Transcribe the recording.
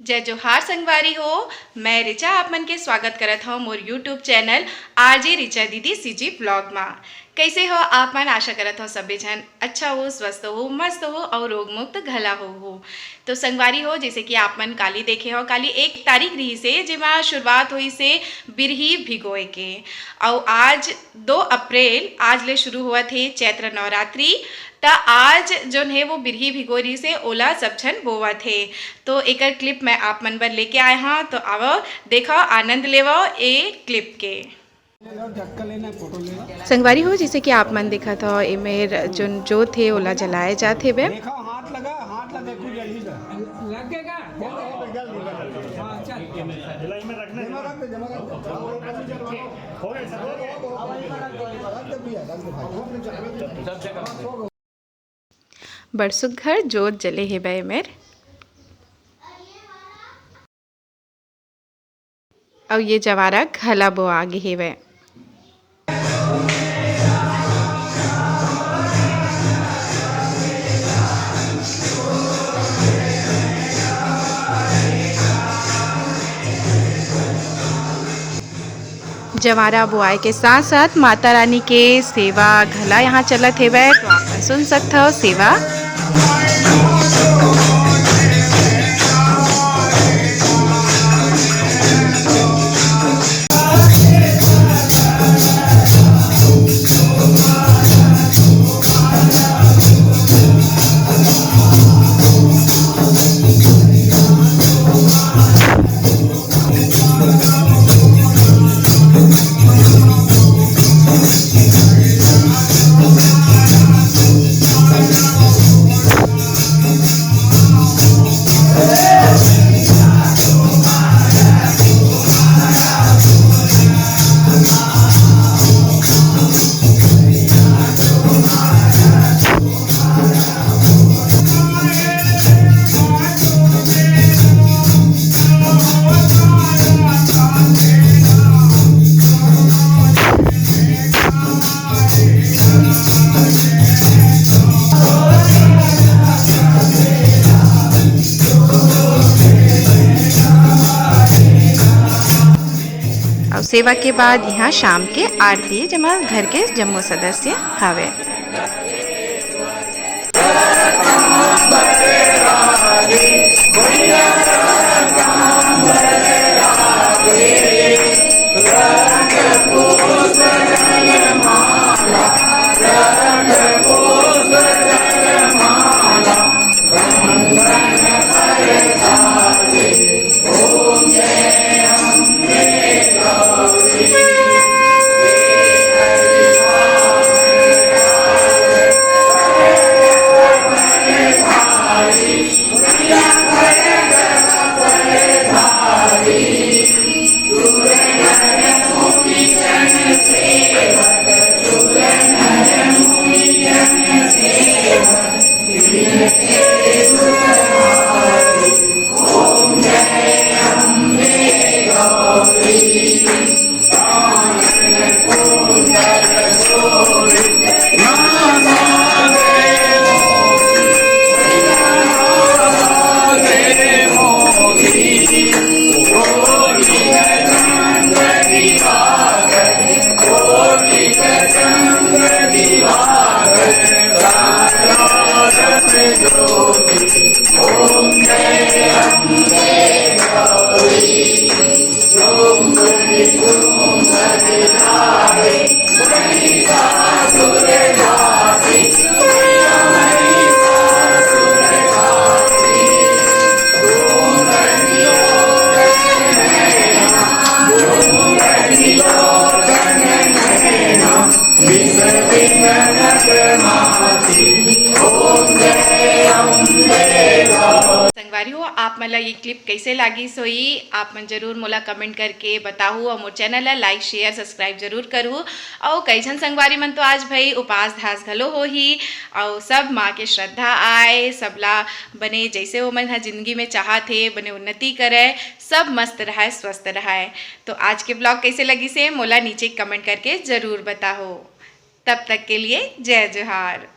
जय जोहार संगवारी हो। मैं रिचा आप मन के स्वागत करत हूँ मोर यूट्यूब चैनल आरजे रिचा दीदी सीजी ब्लॉग में। कैसे हो आप मन? आशा करत हो सभी जन अच्छा हो, स्वस्थ हो, मस्त हो और रोग मुक्त घला हो। तो संगवारी हो, जैसे कि आप मन काली देखे हो, काली 1 तारीख रही से जेमा शुरुआत हुई से बिरही भिगोए के। और आज 2 अप्रैल आज ले शुरू हुआ थे चैत्र नवरात्रि। तो आज जो है वो बिरही भिगोरी से ओला सब झन बोवा थे। तो एक क्लिप मैं आप मन बर लेके आए हाँ, तो आओ देखो, आनंद लेवो ए क्लिप के। संगवारी हो, जैसे कि आप मन देखा था ए मेर जो थे ओला जलाए जाते वे। हाथ लगा कुछ जल्दी लगेगा। हां चल जलाई में रखना, जमा हो बरसुख घर जोत जले हे बे मेर। और ये जवारा घला बो आगे हे वे। जवारा बुआई के साथ साथ माता रानी के सेवा घला यहाँ चलत हे वे। तो आप सुन सकते हो सेवा। और सेवा के बाद यहाँ शाम के आरती जमा घर के जम्मू सदस्य हवे। संगवारी हो, आप मन ये क्लिप कैसे लगी सोई आप मन जरूर मोला कमेंट करके बताहू। और मोर चैनल ला लाइक शेयर सब्सक्राइब जरूर करूँ। और कई जन संगवारी मन तो आज भाई उपास धास घलो हो ही। और सब माँ के श्रद्धा आए, सबला बने जैसे वो मन हा जिंदगी में चाहते बने उन्नति करे, सब मस्त रहे, स्वस्थ रहे। तो आज के ब्लॉग कैसे लगी से मोला नीचे कमेंट करके ज़रूर बताओ। तब तक के लिए जय जोहार।